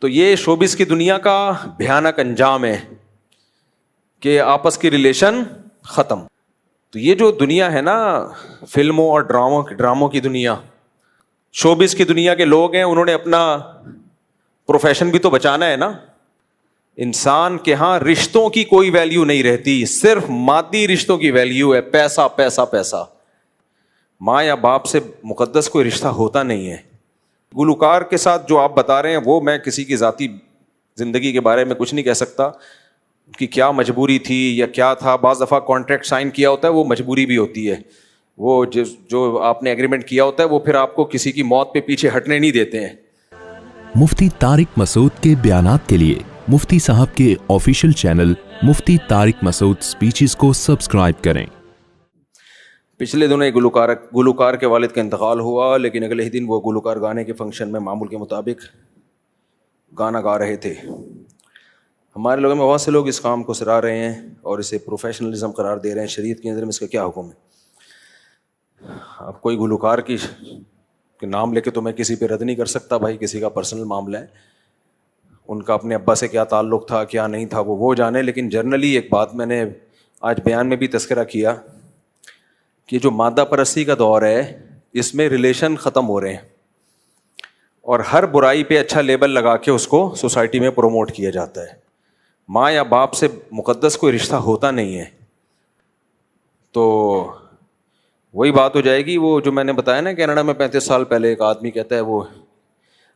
تو یہ شوبز کی دنیا کا بھیانک انجام ہے کہ آپس کی ریلیشن ختم. تو یہ جو دنیا ہے نا فلموں اور ڈراموں کی دنیا, شوبز کی دنیا کے لوگ ہیں, انہوں نے اپنا پروفیشن بھی تو بچانا ہے نا. انسان کے ہاں رشتوں کی کوئی ویلیو نہیں رہتی, صرف مادی رشتوں کی ویلیو ہے. پیسہ پیسہ پیسہ. ماں یا باپ سے مقدس کوئی رشتہ ہوتا نہیں ہے. گلوکار کے ساتھ جو آپ بتا رہے ہیں وہ میں کسی کی ذاتی زندگی کے بارے میں کچھ نہیں کہہ سکتا کہ کیا مجبوری تھی یا کیا تھا. بعض دفعہ کانٹریکٹ سائن کیا ہوتا ہے وہ مجبوری بھی ہوتی ہے. وہ جو آپ نے ایگریمنٹ کیا ہوتا ہے وہ پھر آپ کو کسی کی موت پہ پیچھے ہٹنے نہیں دیتے ہیں. مفتی طارق مسعود کے بیانات کے لیے مفتی صاحب کے آفیشیل چینل مفتی طارق مسعود سپیچز کو سبسکرائب کریں. پچھلے دنوں ایک گلوکار کے والد کا انتقال ہوا, لیکن اگلے ہی دن وہ گلوکار گانے کے فنکشن میں معمول کے مطابق گانا گا رہے تھے. ہمارے لوگوں میں بہت سے لوگ اس کام کو سراہ رہے ہیں اور اسے پروفیشنلزم قرار دے رہے ہیں. شریعت کی نظر میں اس کا کیا حکم ہے؟ اب کوئی گلوکار کے نام لے کے تو میں کسی پہ رد نہیں کر سکتا بھائی, کسی کا پرسنل معاملہ ہے. ان کا اپنے ابا سے کیا تعلق تھا کیا نہیں تھا وہ جانے. لیکن جنرلی ایک بات میں نے آج بیان میں بھی تذکرہ کیا کہ جو مادہ پرستی کا دور ہے اس میں ریلیشن ختم ہو رہے ہیں اور ہر برائی پہ اچھا لیبل لگا کے اس کو سوسائٹی میں پروموٹ کیا جاتا ہے. ماں یا باپ سے مقدس کوئی رشتہ ہوتا نہیں ہے. تو وہی بات ہو جائے گی وہ جو میں نے بتایا نا, کینیڈا میں 35 سال پہلے ایک آدمی کہتا ہے وہ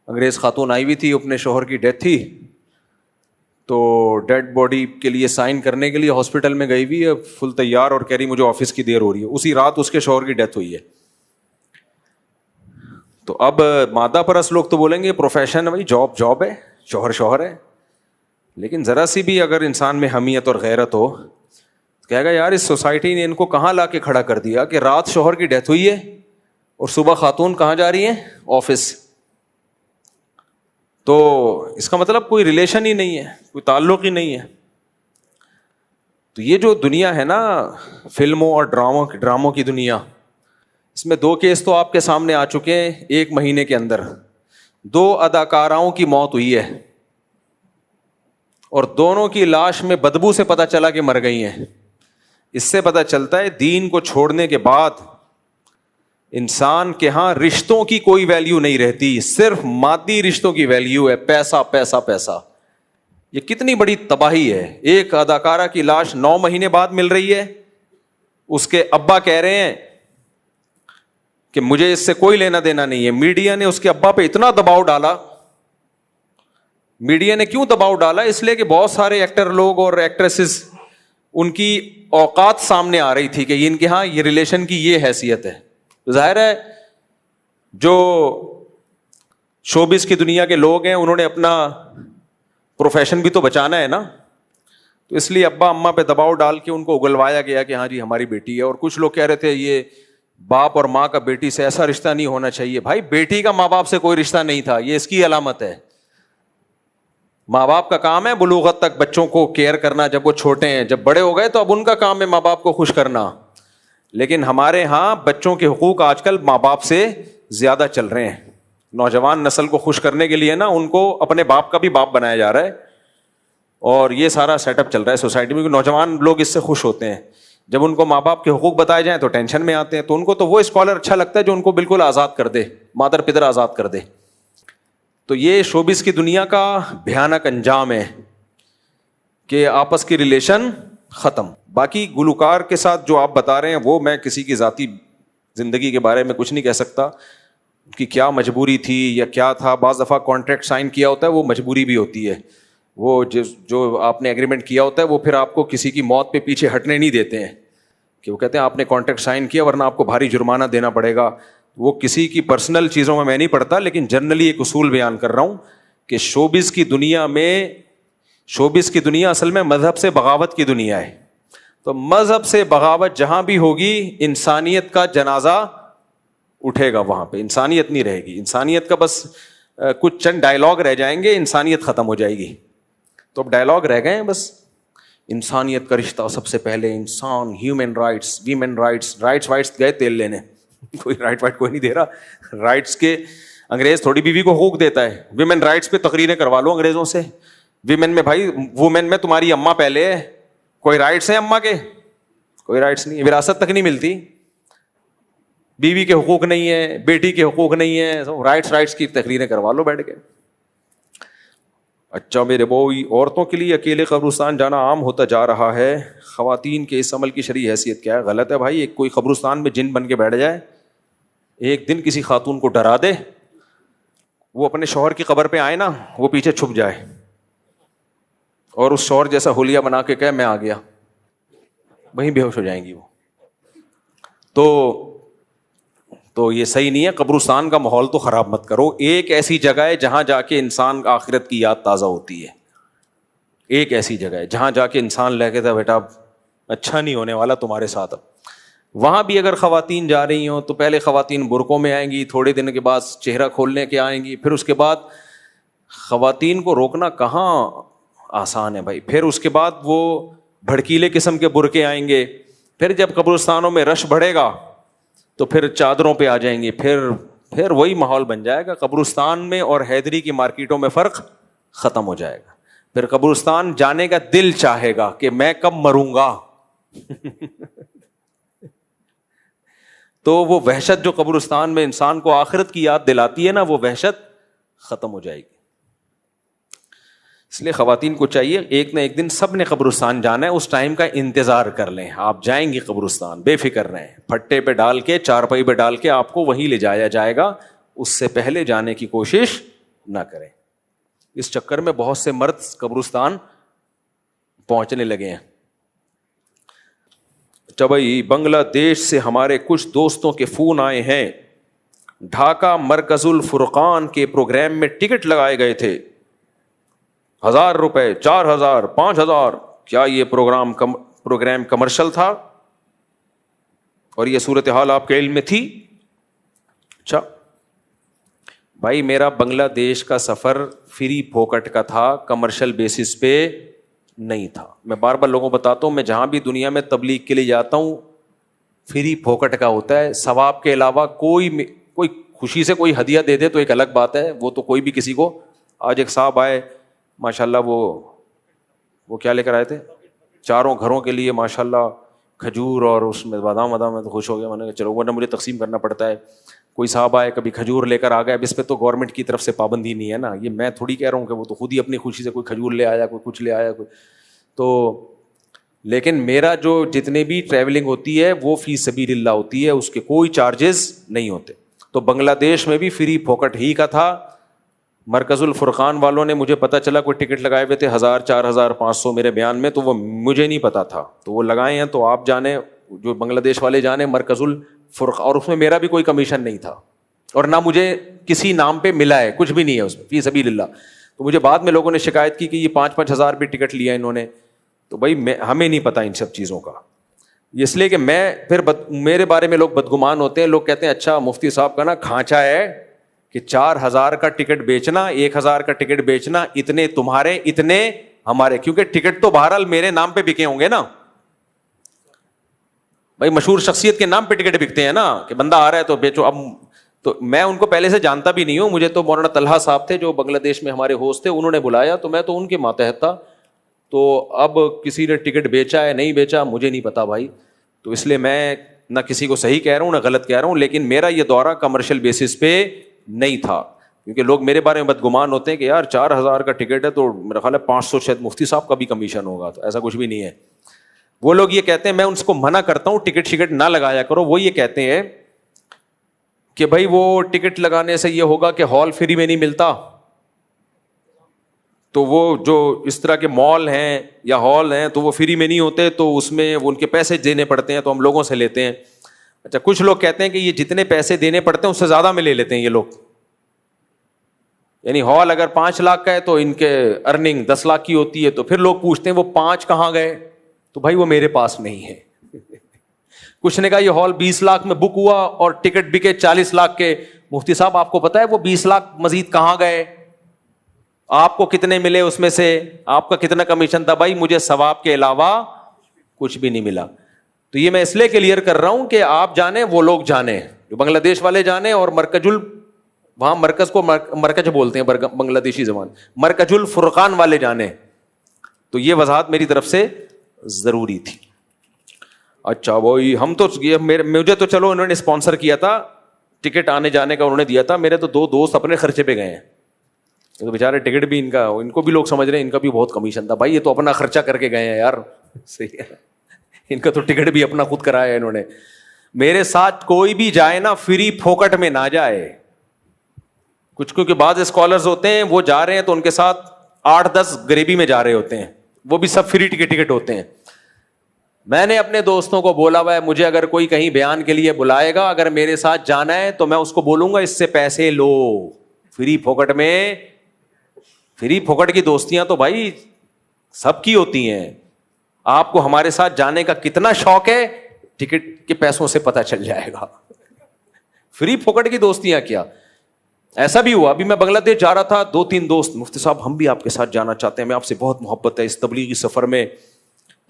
انگریز خاتون آئی ہوئی تھی, اپنے شوہر کی ڈیتھ تھی تو ڈیڈ باڈی کے لیے سائن کرنے کے لیے ہاسپٹل میں گئی ہوئی ہے فل تیار, اور کہہ رہی مجھے آفس کی دیر ہو رہی ہے. اسی رات اس کے شوہر کی ڈیتھ ہوئی ہے. تو اب مادہ پرست لوگ تو بولیں گے پروفیشن بھائی جاب ہے, شوہر ہے. لیکن ذرا سی بھی اگر انسان میں حمیت اور غیرت ہو کہے گا یار اس سوسائٹی نے ان کو کہاں لا کے کھڑا کر دیا کہ رات شوہر کی ڈیتھ ہوئی ہے اور صبح خاتون کہاں جا رہی ہیں؟ آفس. تو اس کا مطلب کوئی ریلیشن ہی نہیں ہے, کوئی تعلق ہی نہیں ہے. تو یہ جو دنیا ہے نا فلموں اور ڈراموں کی دنیا, اس میں 2 کیس تو آپ کے سامنے آ چکے ہیں. 1 مہینے کے اندر 2 اداکاراؤں کی موت ہوئی ہے اور دونوں کی لاش میں بدبو سے پتہ چلا کہ مر گئی ہیں. اس سے پتہ چلتا ہے دین کو چھوڑنے کے بعد انسان کے ہاں رشتوں کی کوئی ویلیو نہیں رہتی, صرف مادی رشتوں کی ویلیو ہے. پیسہ پیسہ پیسہ. یہ کتنی بڑی تباہی ہے. ایک اداکارہ کی لاش 9 مہینے بعد مل رہی ہے, اس کے ابا کہہ رہے ہیں کہ مجھے اس سے کوئی لینا دینا نہیں ہے. میڈیا نے اس کے ابا پہ اتنا دباؤ ڈالا. میڈیا نے کیوں دباؤ ڈالا؟ اس لیے کہ بہت سارے ایکٹر لوگ اور ایکٹریسز ان کی اوقات سامنے آ رہی تھی کہ ان کے ہاں یہ ریلیشن کی یہ حیثیت ہے. ظاہر ہے جو شوبز کی دنیا کے لوگ ہیں انہوں نے اپنا پروفیشن بھی تو بچانا ہے نا. تو اس لیے ابا اماں پہ دباؤ ڈال کے ان کو اگلوایا گیا کہ ہاں جی ہماری بیٹی ہے. اور کچھ لوگ کہہ رہے تھے یہ باپ اور ماں کا بیٹی سے ایسا رشتہ نہیں ہونا چاہیے. بھائی بیٹی کا ماں باپ سے کوئی رشتہ نہیں تھا, یہ اس کی علامت ہے. ماں باپ کا کام ہے بلوغت تک بچوں کو کیئر کرنا جب وہ چھوٹے ہیں. جب بڑے ہو گئے تو اب ان کا کام ہے ماں باپ کو خوش کرنا. لیکن ہمارے ہاں بچوں کے حقوق آج کل ماں باپ سے زیادہ چل رہے ہیں. نوجوان نسل کو خوش کرنے کے لیے نا ان کو اپنے باپ کا بھی باپ بنایا جا رہا ہے اور یہ سارا سیٹ اپ چل رہا ہے سوسائٹی میں. نوجوان لوگ اس سے خوش ہوتے ہیں جب ان کو ماں باپ کے حقوق بتائے جائیں تو ٹینشن میں آتے ہیں. تو ان کو تو وہ اسکالر اچھا لگتا ہے جو ان کو بالکل آزاد کر دے, مادر پدر آزاد کر دے. تو یہ شوبز کی دنیا کا بھیانک انجام ہے کہ آپس کی ریلیشن ختم. باقی گلوکار کے ساتھ جو آپ بتا رہے ہیں وہ میں کسی کی ذاتی زندگی کے بارے میں کچھ نہیں کہہ سکتا کہ کیا مجبوری تھی یا کیا تھا. بعض دفعہ کانٹریکٹ سائن کیا ہوتا ہے وہ مجبوری بھی ہوتی ہے. وہ جو آپ نے ایگریمنٹ کیا ہوتا ہے وہ پھر آپ کو کسی کی موت پہ پیچھے ہٹنے نہیں دیتے ہیں کہ وہ کہتے ہیں آپ نے کانٹریکٹ سائن کیا ورنہ آپ کو بھاری جرمانہ دینا پڑے گا. وہ کسی کی پرسنل چیزوں میں نہیں پڑتا, لیکن جنرلی ایک اصول بیان کر رہا ہوں کہ شوبز کی دنیا اصل میں مذہب سے بغاوت کی دنیا ہے. تو مذہب سے بغاوت جہاں بھی ہوگی انسانیت کا جنازہ اٹھے گا, وہاں پہ انسانیت نہیں رہے گی. انسانیت کا بس کچھ چند ڈائلاگ رہ جائیں گے, انسانیت ختم ہو جائے گی. تو اب ڈائلاگ رہ گئے ہیں بس. انسانیت کا رشتہ سب سے پہلے انسان, human rights, women rights. Rights گئے تیل لینے, کوئی رائٹ وائٹ کوئی نہیں دے رہا. رائٹس کے انگریز تھوڑی بیوی کو حقوق دیتا ہے. ویمن رائٹس پہ تقریریں کروا لو انگریزوں سے. ویمن میں بھائی وومن میں تمہاری اماں پہلے ہے. کوئی رائٹس ہیں اماں کے؟ کوئی رائٹس نہیں. وراثت تک نہیں ملتی. بیوی کے حقوق نہیں ہے, بیٹی کے حقوق نہیں ہے. رائٹس کی تقریریں کروا لو بیٹھ کے. اچھا میرے بھائی, عورتوں کے لیے اکیلے قبرستان جانا عام ہوتا جا رہا ہے. خواتین کے اس عمل کی شرعی حیثیت کیا ہے؟ غلط ہے بھائی. ایک کوئی قبرستان میں جن بن کے بیٹھ جائے, ایک دن کسی خاتون کو ڈرا دے, وہ اپنے شوہر کی قبر پہ آئے نا, وہ پیچھے چھپ جائے اور اس شوہر جیسا حلیہ بنا کے کہے میں آ گیا, وہیں بے ہوش ہو جائیں گی وہ. تو یہ صحیح نہیں ہے. قبرستان کا ماحول تو خراب مت کرو. ایک ایسی جگہ ہے جہاں جا کے انسان آخرت کی یاد تازہ ہوتی ہے. ایک ایسی جگہ ہے جہاں جا کے انسان لے کے تھا بیٹا اچھا نہیں ہونے والا تمہارے ساتھ. وہاں بھی اگر خواتین جا رہی ہوں تو پہلے خواتین برقعوں میں آئیں گی, تھوڑے دن کے بعد چہرہ کھولنے کے آئیں گی, پھر اس کے بعد خواتین کو روکنا کہاں آسان ہے بھائی. پھر اس کے بعد وہ بھڑکیلے قسم کے برقعے آئیں گے. پھر جب قبرستانوں میں رش بڑھے گا تو پھر چادروں پہ آ جائیں گے. پھر وہی ماحول بن جائے گا. قبرستان میں اور حیدری کی مارکیٹوں میں فرق ختم ہو جائے گا. پھر قبرستان جانے کا دل چاہے گا کہ میں کب مروں گا. تو وہ وحشت جو قبرستان میں انسان کو آخرت کی یاد دلاتی ہے نا, وہ وحشت ختم ہو جائے گی. اس لیے خواتین کو چاہیے ایک نہ ایک دن سب نے قبرستان جانا ہے, اس ٹائم کا انتظار کر لیں. آپ جائیں گے قبرستان, بے فکر رہیں. پھٹے پہ ڈال کے, چارپائی پہ ڈال کے آپ کو وہیں لے جایا جائے گا. اس سے پہلے جانے کی کوشش نہ کریں. اس چکر میں بہت سے مرد قبرستان پہنچنے لگے ہیں. اچھا بھائی, بنگلہ دیش سے ہمارے کچھ دوستوں کے فون آئے ہیں. ڈھاکہ مرکز الفرقان کے پروگرام میں ٹکٹ لگائے گئے تھے, 1000 روپے, 4000, 5000. کیا یہ پروگرام کمرشل تھا اور یہ صورتحال آپ کے علم میں تھی؟ اچھا بھائی, میرا بنگلہ دیش کا سفر فری پھوکٹ کا تھا, کمرشل بیسس پہ نہیں تھا. میں بار بار لوگوں کو بتاتا ہوں, میں جہاں بھی دنیا میں تبلیغ کے لیے جاتا ہوں فری پھوکٹ کا ہوتا ہے. ثواب کے علاوہ کوئی خوشی سے کوئی ہدیہ دے دے تو ایک الگ بات ہے, وہ تو کوئی بھی کسی کو. آج ایک صاحب آئے ماشاءاللہ, وہ کیا لے کر آئے تھے, چاروں گھروں کے لیے ماشاءاللہ کھجور اور اس میں بادام میں تو خوش ہو گیا. میں نے کہا چلو, ورنہ مجھے تقسیم کرنا پڑتا ہے. کوئی صاحب آئے کبھی کھجور لے کر آ گیا. اب اس پہ تو گورنمنٹ کی طرف سے پابندی نہیں ہے نا, یہ میں تھوڑی کہہ رہا ہوں کہ وہ تو خود ہی اپنی خوشی سے کوئی کھجور لے آیا, کوئی کچھ لے آیا, کوئی تو. لیکن میرا جو جتنے بھی ٹریولنگ ہوتی ہے وہ فی سبیل اللہ ہوتی ہے, اس کے کوئی چارجز نہیں ہوتے. تو بنگلہ دیش میں بھی فری پھوکٹ ہی کا تھا. مرکز الفرقان والوں نے مجھے پتا چلا کوئی ٹکٹ لگائے ہوئے تھے 1000, 4000, 500 میرے بیان میں, تو وہ مجھے نہیں پتا تھا, تو وہ لگائے ہیں. تو آپ جانے, جو بنگلہ دیش والے جانے مرکز الفرقان, اور اس میں میرا بھی کوئی کمیشن نہیں تھا اور نہ مجھے کسی نام پہ ملا ہے, کچھ بھی نہیں ہے اس میں, فی سبیل اللہ. تو مجھے بعد میں لوگوں نے شکایت کی کہ یہ 5-5 ہزار بھی ٹکٹ لیا انہوں نے. تو بھائی ہمیں نہیں پتا ان سب چیزوں کا, اس لیے کہ میرے بارے میں لوگ بدگمان ہوتے ہیں. لوگ کہتے ہیں اچھا مفتی صاحب کا نا کھانچا ہے کہ 4000 کا ٹکٹ بیچنا, 1000 کا ٹکٹ بیچنا, اتنے تمہارے اتنے ہمارے, کیونکہ ٹکٹ تو بہرحال میرے نام پہ بکے ہوں گے نا بھائی. مشہور شخصیت کے نام پہ ٹکٹ بکتے ہیں نا, کہ بندہ آ رہا ہے تو بیچو. اب تو میں ان کو پہلے سے جانتا بھی نہیں ہوں, مجھے تو مولانا طلحہ صاحب تھے جو بنگلہ دیش میں ہمارے ہوسٹ تھے, انہوں نے بلایا تو میں تو ان کے ماتحت تھا. تو اب کسی نے ٹکٹ بیچا ہے نہیں بیچا مجھے نہیں پتا بھائی. تو اس لیے میں نہ کسی کو صحیح کہہ رہا ہوں نہ غلط کہہ رہا ہوں, لیکن میرا یہ دورہ کمرشل بیسس پہ نہیں تھا. کیونکہ لوگ میرے بارے میں بدگمان ہوتے ہیں کہ یار 4000 کا ٹکٹ ہے تو میرا خیال ہے 500 شاید مفتی صاحب کا بھی کمیشن ہوگا. تو ایسا کچھ بھی نہیں ہے. وہ لوگ یہ کہتے ہیں, میں ان کو منع کرتا ہوں ٹکٹ شکٹ نہ لگایا کرو. وہ یہ کہتے ہیں کہ بھائی وہ ٹکٹ لگانے سے یہ ہوگا کہ ہال فری میں نہیں ملتا, تو وہ جو اس طرح کے مال ہیں یا ہال ہیں تو وہ فری میں نہیں ہوتے, تو اس میں وہ ان کے پیسے دینے پڑتے ہیں, تو ہم لوگوں سے لیتے ہیں. اچھا, کچھ لوگ کہتے ہیں کہ یہ جتنے پیسے دینے پڑتے ہیں اس سے زیادہ میں لے لیتے ہیں یہ لوگ. یعنی ہال اگر 5 لاکھ کا ہے تو ان کے ارننگ 10 لاکھ کی ہوتی ہے. تو پھر لوگ پوچھتے ہیں وہ 5 کہاں گئے, تو بھائی وہ میرے پاس نہیں ہے. کچھ نے کہا یہ ہال 20 لاکھ میں بک ہوا اور ٹکٹ بکے 40 لاکھ کے. مفتی صاحب آپ کو پتا ہے وہ 20 لاکھ مزید کہاں گئے, آپ کو کتنے ملے اس میں سے, آپ کا کتنا کمیشن تھا؟ بھائی مجھے ثواب کے علاوہ کچھ بھی نہیں ملا. تو یہ میں اس لیے کلیئر کر رہا ہوں کہ آپ جانیں, وہ لوگ جانیں, جو بنگلہ دیش والے جانیں اور مرکز وہاں مرکز کو مرکز بولتے ہیں بنگلہ دیشی زبان, مرکز الفرقان والے جانے. تو یہ وضاحت میری طرف سے ضروری تھی. اچھا بھائی, ہم تو مجھے تو چلو انہوں نے اسپانسر کیا تھا, ٹکٹ آنے جانے کا انہوں نے دیا تھا, میرے تو 2 دوست اپنے خرچے پہ گئے ہیں. تو بیچارے ٹکٹ بھی ان کو بھی لوگ سمجھ رہے ہیں ان کا بھی بہت کمیشن تھا. بھائی یہ تو اپنا خرچہ کر کے گئے ہیں یار, صحیح ہے, ان کا تو ٹکٹ بھی اپنا خود کرایا ہے انہوں نے. میرے ساتھ کوئی بھی جائے نا فری پھوکٹ میں نہ جائے. کچھ کیونکہ بعض اسکالرز ہوتے ہیں وہ جا رہے ہیں تو ان کے ساتھ 8-10 غریبی میں جا رہے ہوتے ہیں, وہ بھی سب فری ٹکٹ ہوتے ہیں. میں نے اپنے دوستوں کو بولا ہوا ہے مجھے اگر کوئی کہیں بیان کے لیے بلائے گا, اگر میرے ساتھ جانا ہے تو میں اس کو بولوں گا اس سے پیسے لو. فری پھوکٹ میں, فری پھوکٹ کی دوستیاں تو بھائی سب کی ہوتی ہیں. آپ کو ہمارے ساتھ جانے کا کتنا شوق ہے ٹکٹ کے پیسوں سے پتہ چل جائے گا. فری پھوکٹ کی دوستیاں کیا. ایسا بھی ہوا, ابھی میں بنگلہ دیش جا رہا تھا, 2-3 دوست, مفتی صاحب ہم بھی آپ کے ساتھ جانا چاہتے ہیں, میں آپ سے بہت محبت ہے اس تبلیغی سفر میں,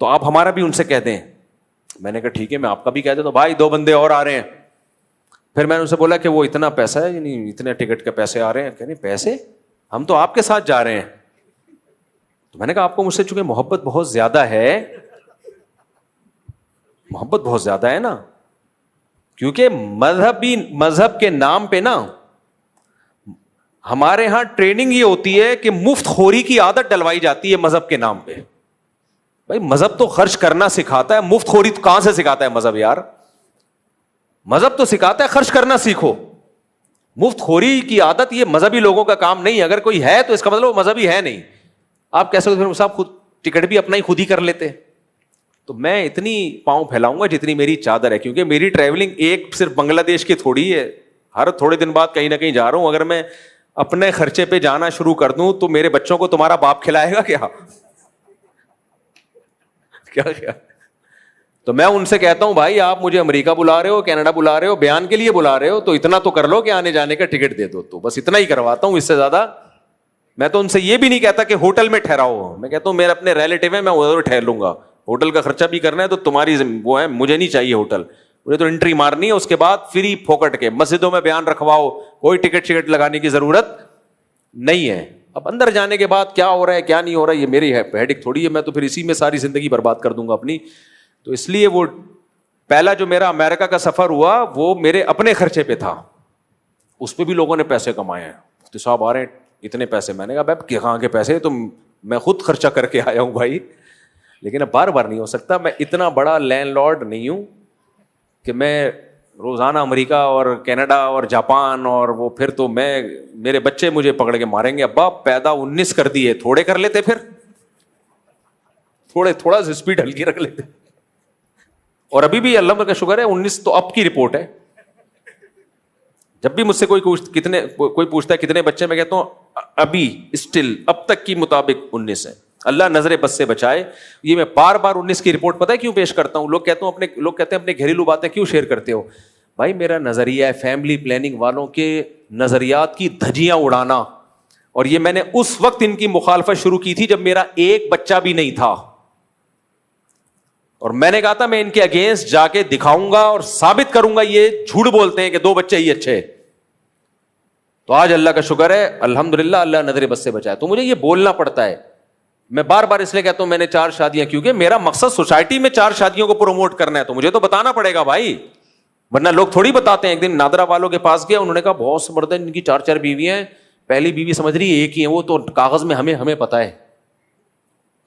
تو آپ ہمارا بھی ان سے کہہ دیں. میں نے کہا ٹھیک ہے, میں آپ کا بھی کہہ دیتا ہوں. بھائی 2 بندے اور آ رہے ہیں. پھر میں نے ان سے بولا کہ وہ اتنا پیسہ ہے, یعنی اتنے ٹکٹ کے پیسے آ رہے ہیں. کہنے پیسے, ہم تو آپ کے ساتھ جا رہے ہیں. تو میں نے کہا آپ کو مجھ سے چونکہ محبت بہت زیادہ ہے, محبت بہت زیادہ ہے نا, کیونکہ مذہب کے نام پہ نا ہمارے ہاں ٹریننگ یہ ہوتی ہے کہ مفت خوری کی عادت ڈلوائی جاتی ہے مذہب کے نام پہ. بھائی مذہب تو خرچ کرنا سکھاتا ہے, مفت خوری تو کہاں سے سکھاتا ہے مذہب یار. مذہب تو سکھاتا ہے خرچ کرنا سیکھو. مفت خوری کی عادت یہ مذہبی لوگوں کا کام نہیں ہے. اگر کوئی ہے تو اس کا مطلب وہ مذہبی ہے نہیں. آپ کیسے پھر صاحب خود ٹکٹ بھی اپنا ہی خود ہی کر لیتے. تو میں اتنی پاؤں پھیلاؤں گا جتنی میری چادر ہے, کیونکہ میری ٹریولنگ ایک صرف بنگلہ دیش کی تھوڑی ہے, ہر تھوڑے دن بعد کہیں نہ کہیں جا رہا ہوں. اگر میں اپنے خرچے پہ جانا شروع کر دوں تو میرے بچوں کو تمہارا باپ کھلائے گا کیا؟ کیا؟ تو میں ان سے کہتا ہوں بھائی آپ مجھے امریکہ بلا رہے ہو, کینیڈا بلا رہے ہو, بیان کے لیے بلا رہے ہو, تو اتنا تو کر لو کہ آنے جانے کا ٹکٹ دے دو. تو بس اتنا ہی کرواتا ہوں, اس سے زیادہ میں تو ان سے یہ بھی نہیں کہتا کہ ہوٹل میں ٹھہراؤ. میں کہتا ہوں میرے اپنے ریلیٹیو ہیں, میں ادھر ٹھہر لوں گا. ہوٹل کا خرچہ بھی کرنا ہے تو تمہاری وہ ہے, مجھے نہیں چاہیے ہوٹل. مجھے تو انٹری مارنی ہے, اس کے بعد فری پھوکٹ کے مسجدوں میں بیان رکھواؤ, کوئی ٹکٹ لگانے کی ضرورت نہیں ہے. اب اندر جانے کے بعد کیا ہو رہا ہے کیا نہیں ہو رہا ہے یہ میری ہیڈک تھوڑی ہے, میں تو پھر اسی میں ساری زندگی برباد کر دوں گا اپنی. تو اس لیے وہ پہلا جو میرا امریکہ کا سفر ہوا وہ میرے اپنے خرچے پہ تھا, اس پہ بھی لوگوں نے پیسے کمائے ہیں. مفتی صاحب آ رہے ہیں اتنے پیسے. میں نے کہا بھائی کہاں کے پیسے, تو میں خود خرچہ کر کے آیا ہوں بھائی. لیکن اب بار بار نہیں ہو سکتا, میں اتنا بڑا لینڈ لارڈ نہیں ہوں کہ میں روزانہ امریکہ اور کینیڈا اور جاپان, اور وہ پھر تو میرے بچے مجھے پکڑ کے ماریں گے, ابا پیدا 19 کر دیے, تھوڑے کر لیتے, پھر تھوڑا سا اسپیڈ ہلکی رکھ لیتے. اور ابھی بھی اللہ کا شکر ہے 19 تو اب کی رپورٹ ہے. جب بھی مجھ سے کوئی پوچھتا ہے کتنے بچے, میں کہتا ہوں ابھی اسٹل اب تک کی مطابق 19 ہے. اللہ نظر بس سے بچائے. یہ میں بار بار 19 کی رپورٹ پتہ ہے کیوں پیش کرتا ہوں؟ لوگ کہتے ہیں اپنے گھریلو باتیں کیوں شیئر کرتے ہو؟ بھائی میرا نظریہ ہے فیملی پلاننگ والوں کے نظریات کی دھجیاں اڑانا, اور یہ میں نے اس وقت ان کی مخالفت شروع کی تھی جب میرا ایک بچہ بھی نہیں تھا, اور میں نے کہا تھا میں ان کے اگینسٹ جا کے دکھاؤں گا اور ثابت کروں گا یہ جھوٹ بولتے ہیں کہ 2 بچے ہی اچھے. تو آج اللہ کا شکر ہے الحمدللہ اللہ نظر بس سے بچائے. تو مجھے یہ بولنا پڑتا ہے. میں بار بار اس لیے کہتا ہوں میں نے 4 شادیاں, کیونکہ میرا مقصد سوسائٹی میں 4 شادیوں کو پروموٹ کرنا ہے, تو مجھے تو بتانا پڑے گا بھائی, ورنہ لوگ تھوڑی بتاتے ہیں. ایک دن نادرا والوں کے پاس گیا, انہوں نے کہا بہت سے مرد ہیں ان کی 4 بیویاں ہیں, پہلی بیوی سمجھ رہی ہے ایک ہی ہے, وہ تو کاغذ میں ہمیں پتا ہے.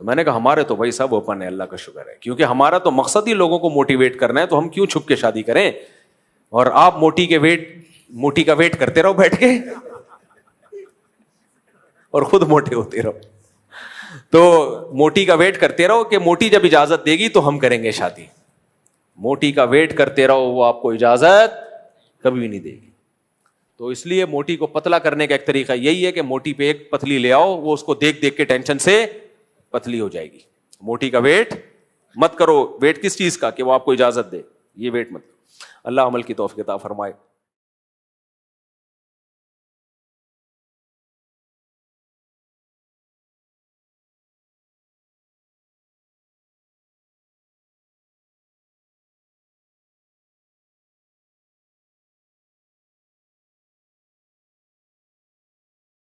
تو میں نے کہا ہمارے تو بھائی سب اوپن ہے, اللہ کا شکر ہے, کیونکہ ہمارا تو مقصد ہی لوگوں کو موٹیویٹ کرنا ہے, تو ہم کیوں چھپ کے شادی کریں. اور آپ موٹی کا ویٹ کرتے رہو بیٹھ کے اور خود موٹے ہوتے رہو. تو موٹی کا ویٹ کرتے رہو کہ موٹی جب اجازت دے گی تو ہم کریں گے شادی. موٹی کا ویٹ کرتے رہو, وہ آپ کو اجازت کبھی بھی نہیں دے گی. تو اس لیے موٹی کو پتلا کرنے کا ایک طریقہ یہی ہے کہ موٹی پہ ایک پتلی لے آؤ, وہ اس کو دیکھ کے ٹینشن سے پتلی ہو جائے گی. موٹی کا ویٹ مت کرو. ویٹ کس چیز کا؟ کہ وہ آپ کو اجازت دے, یہ ویٹ مت. اللہ عمل کی توفیق عطا فرمائے.